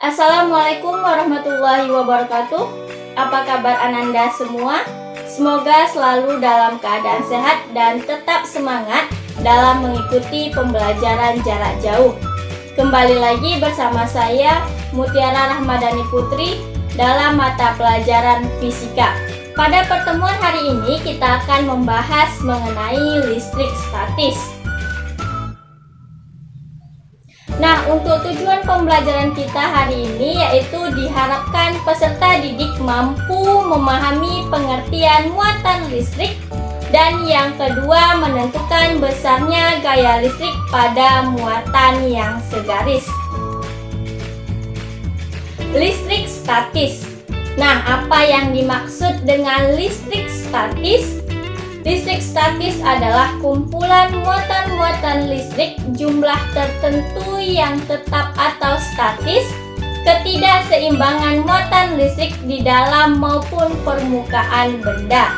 Assalamualaikum warahmatullahi wabarakatuh. Apa kabar Ananda semua? Semoga selalu dalam keadaan sehat dan tetap semangat dalam mengikuti pembelajaran jarak jauh. Kembali lagi bersama saya Mutiara Rahmadani Putri dalam mata pelajaran fisika. Pada pertemuan hari ini kita akan membahas mengenai listrik statis. Nah, untuk tujuan pembelajaran kita hari ini yaitu diharapkan peserta didik mampu memahami pengertian muatan listrik dan yang kedua menentukan besarnya gaya listrik pada muatan yang segaris. Listrik statis. Nah, apa yang dimaksud dengan listrik statis? Listrik statis adalah kumpulan muatan-muatan listrik jumlah tertentu yang tetap atau statis, ketidakseimbangan muatan listrik di dalam maupun permukaan benda.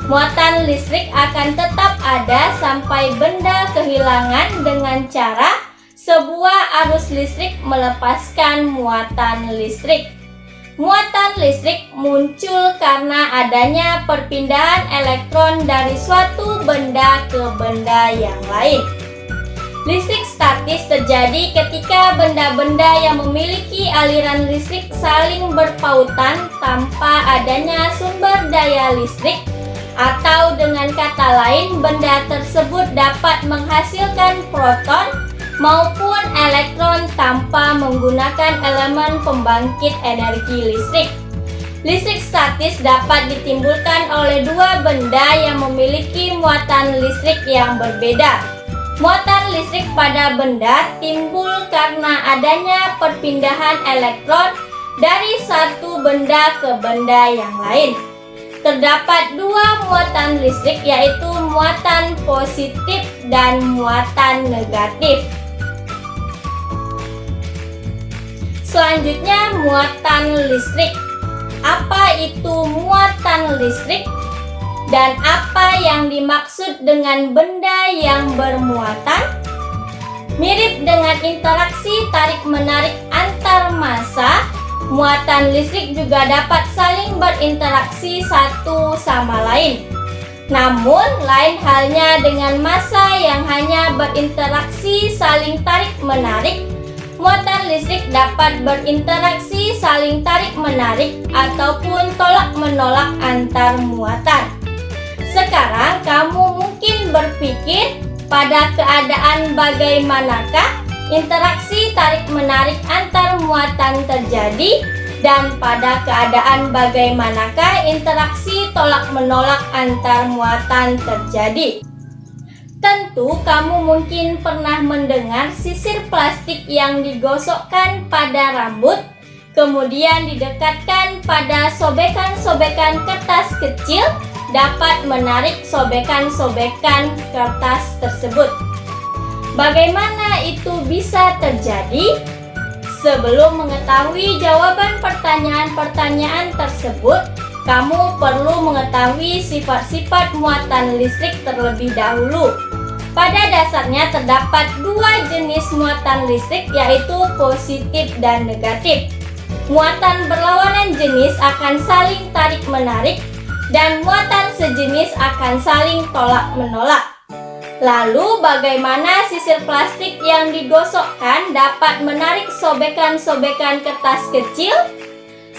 Muatan listrik akan tetap ada sampai benda kehilangan dengan cara sebuah arus listrik melepaskan muatan listrik. Muatan listrik muncul karena adanya perpindahan elektron dari suatu benda ke benda yang lain. Listrik statis terjadi ketika benda-benda yang memiliki aliran listrik saling berpautan tanpa adanya sumber daya listrik, atau dengan kata lain benda tersebut dapat menghasilkan proton maupun elektron tanpa menggunakan elemen pembangkit energi listrik. Listrik statis dapat ditimbulkan oleh dua benda yang memiliki muatan listrik yang berbeda. Muatan listrik pada benda timbul karena adanya perpindahan elektron dari satu benda ke benda yang lain. Terdapat dua muatan listrik yaitu muatan positif dan muatan negatif. Selanjutnya, muatan listrik. Apa itu muatan listrik? Dan apa yang dimaksud dengan benda yang bermuatan? Mirip dengan interaksi tarik-menarik antar massa, muatan listrik juga dapat saling berinteraksi satu sama lain. Namun, lain halnya dengan massa yang hanya berinteraksi saling tarik-menarik. Muatan listrik dapat berinteraksi saling tarik-menarik ataupun tolak-menolak antar muatan. Sekarang kamu mungkin berpikir pada keadaan bagaimanakah interaksi tarik-menarik antar muatan terjadi dan pada keadaan bagaimanakah interaksi tolak-menolak antar muatan terjadi. Tentu kamu mungkin pernah mendengar sisir plastik yang digosokkan pada rambut, kemudian didekatkan pada sobekan-sobekan kertas kecil dapat menarik sobekan-sobekan kertas tersebut. Bagaimana itu bisa terjadi? Sebelum mengetahui jawaban pertanyaan-pertanyaan tersebut, kamu perlu mengetahui sifat-sifat muatan listrik terlebih dahulu. Pada dasarnya terdapat dua jenis muatan listrik yaitu positif dan negatif. Muatan berlawanan jenis akan saling tarik-menarik dan muatan sejenis akan saling tolak-menolak. Lalu bagaimana sisir plastik yang digosokkan dapat menarik sobekan-sobekan kertas kecil?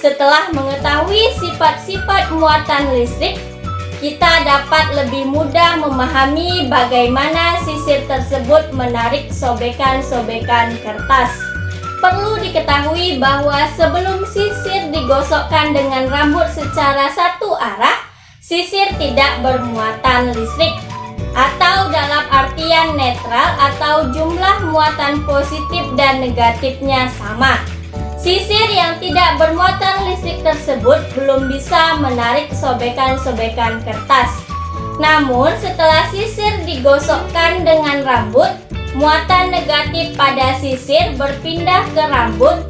Setelah mengetahui sifat-sifat muatan listrik, kita dapat lebih mudah memahami bagaimana sisir tersebut menarik sobekan-sobekan kertas. Perlu diketahui bahwa sebelum sisir digosokkan dengan rambut secara satu arah, sisir tidak bermuatan listrik, atau dalam artian netral atau jumlah muatan positif dan negatifnya sama. Sisir yang tidak bermuatan listrik tersebut belum bisa menarik sobekan-sobekan kertas. Namun setelah sisir digosokkan dengan rambut, muatan negatif pada sisir berpindah ke rambut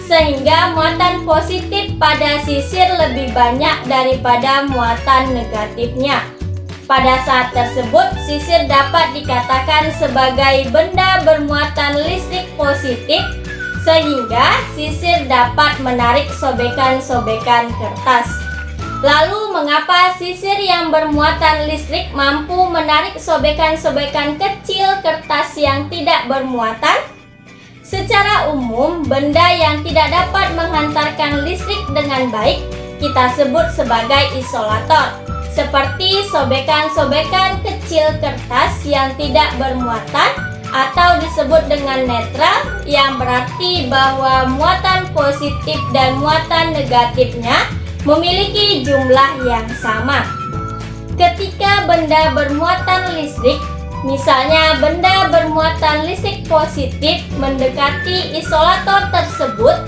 sehingga muatan positif pada sisir lebih banyak daripada muatan negatifnya. Pada saat tersebut, sisir dapat dikatakan sebagai benda bermuatan listrik positif sehingga sisir dapat menarik sobekan-sobekan kertas. Lalu, mengapa sisir yang bermuatan listrik mampu menarik sobekan-sobekan kecil kertas yang tidak bermuatan? Secara umum, benda yang tidak dapat menghantarkan listrik dengan baik kita sebut sebagai isolator, seperti sobekan-sobekan kecil kertas yang tidak bermuatan atau disebut dengan netral, yang berarti bahwa muatan positif dan muatan negatifnya memiliki jumlah yang sama. Ketika benda bermuatan listrik, misalnya benda bermuatan listrik positif mendekati isolator tersebut,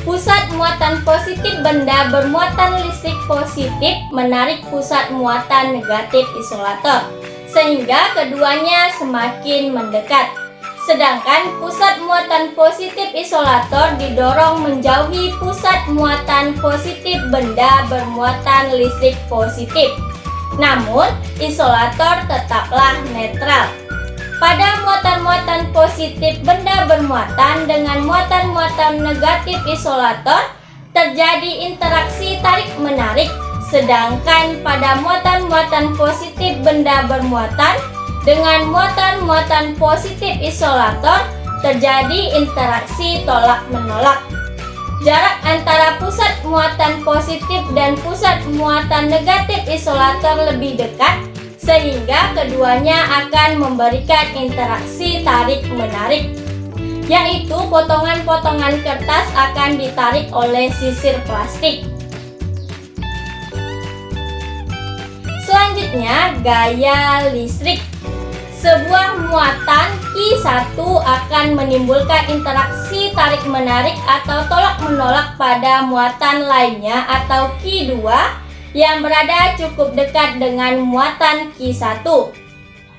pusat muatan positif benda bermuatan listrik positif menarik pusat muatan negatif isolator, sehingga keduanya semakin mendekat. Sedangkan pusat muatan positif isolator didorong menjauhi pusat muatan positif benda bermuatan listrik positif. Namun, isolator tetaplah netral. Pada muatan-muatan positif benda bermuatan dengan muatan-muatan negatif isolator, terjadi interaksi tarik-menarik. Sedangkan pada muatan-muatan positif benda bermuatan dengan muatan-muatan positif isolator, terjadi interaksi tolak-menolak. Jarak antara pusat muatan positif dan pusat muatan negatif isolator lebih dekat, sehingga keduanya akan memberikan interaksi tarik-menarik, yaitu potongan-potongan kertas akan ditarik oleh sisir plastik. Selanjutnya, gaya listrik. Sebuah muatan Q1 akan menimbulkan interaksi tarik-menarik atau tolak-menolak pada muatan lainnya atau Q2 yang berada cukup dekat dengan muatan Q1.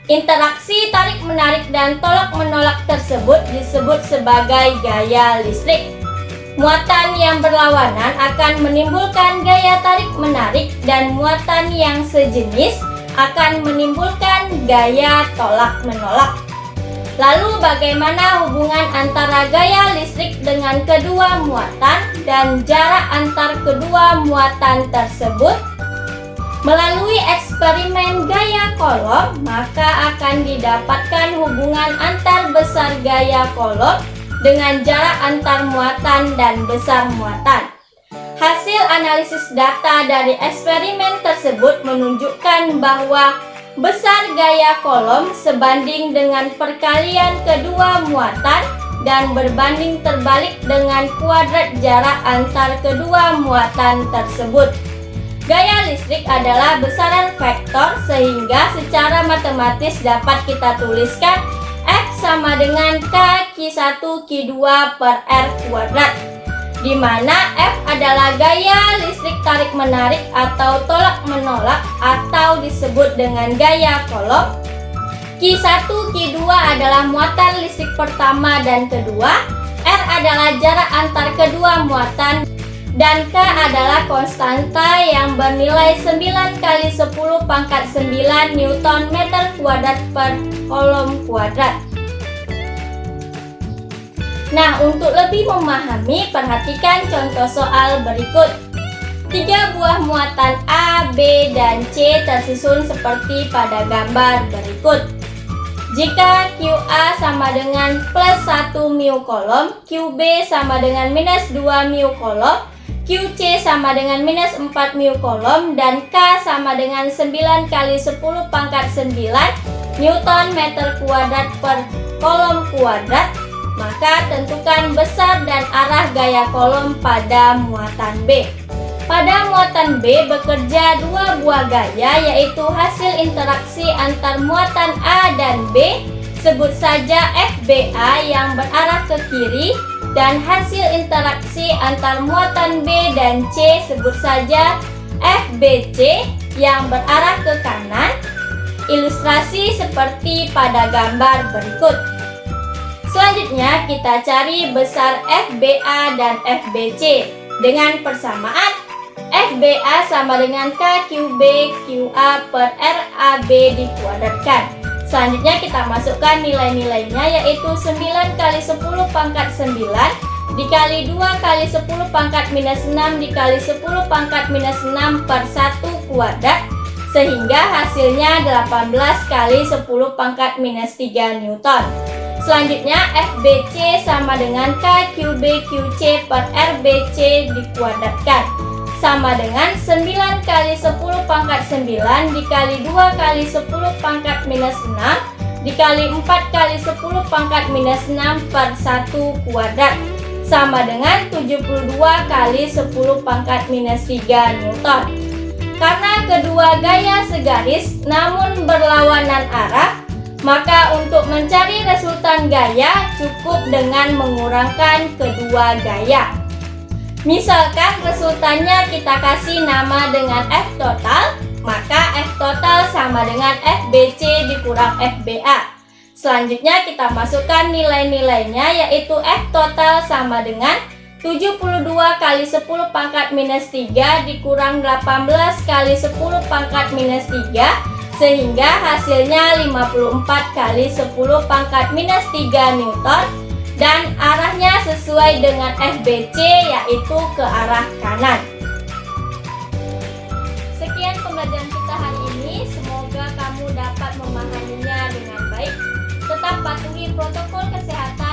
Interaksi tarik-menarik dan tolak-menolak tersebut disebut sebagai gaya listrik. Muatan yang berlawanan akan menimbulkan gaya tarik-menarik dan muatan yang sejenis akan menimbulkan gaya tolak-menolak. Lalu bagaimana hubungan antara gaya listrik dengan kedua muatan dan jarak antar kedua muatan tersebut? Melalui eksperimen gaya kolom, maka akan didapatkan hubungan antar besar gaya kolom dengan jarak antar muatan dan besar muatan. Hasil analisis data dari eksperimen tersebut menunjukkan bahwa besar gaya kolom sebanding dengan perkalian kedua muatan dan berbanding terbalik dengan kuadrat jarak antar kedua muatan tersebut. Gaya listrik adalah besaran vektor, sehingga secara matematis dapat kita tuliskan F sama dengan K Q1 Q2 per R kuadrat, di mana F adalah gaya listrik tarik-menarik atau tolak-menolak atau disebut dengan gaya kolom. Q1, Q2 adalah muatan listrik pertama dan kedua, R adalah jarak antar kedua muatan, dan K adalah konstanta yang bernilai 9 kali 10 pangkat 9 Newton meter kuadrat per kolom kuadrat. Nah, untuk lebih memahami, perhatikan contoh soal berikut. 3 buah muatan A, B, dan C tersusun seperti pada gambar berikut. Jika QA sama dengan plus 1 mu kolom, QB sama dengan minus 2 mu kolom, QC sama dengan minus 4 mu kolom, dan K sama dengan 9 kali 10 pangkat 9 Newton meter kuadrat per kolom kuadrat, maka tentukan besar dan arah gaya kolom pada muatan B. Pada muatan B bekerja 2 buah gaya, yaitu hasil interaksi antar muatan A dan B, sebut saja FBA yang berarah ke kiri, dan hasil interaksi antar muatan B dan C sebut saja FBC yang berarah ke kanan. Ilustrasi seperti pada gambar berikut. Selanjutnya kita cari besar FBA dan FBC dengan persamaan FBA sama dengan KQB QA per RAB dikuadratkan. Selanjutnya kita masukkan nilai-nilainya, yaitu 9 kali 10 pangkat 9 dikali 2 kali 10 pangkat minus 6 dikali 10 pangkat minus 6 per 1 kuadrat, sehingga hasilnya 18 kali 10 pangkat minus 3 Newton. Selanjutnya FBC sama dengan KQB/QC per RBC dikuadratkan, sama dengan 9 kali 10 pangkat 9 dikali 2 kali 10 pangkat minus 6 dikali 4 kali 10 pangkat minus 6 per 1 kuadrat, sama dengan 72 kali 10 pangkat minus 3 Newton. Karena kedua gaya segaris namun berlawanan arah, maka untuk mencari resultan gaya cukup dengan mengurangkan kedua gaya. Misalkan resultannya kita kasih nama dengan F total, maka F total sama dengan FBC dikurang FBA. Selanjutnya kita masukkan nilai-nilainya, yaitu F total sama dengan 72 kali 10 pangkat minus 3 dikurang 18 kali 10 pangkat minus 3, sehingga hasilnya 54 kali 10 pangkat minus 3 Newton, dan arahnya sesuai dengan FBC, yaitu ke arah kanan. Sekian pembelajaran kita hari ini, semoga kamu dapat memahaminya dengan baik. Tetap patuhi protokol kesehatan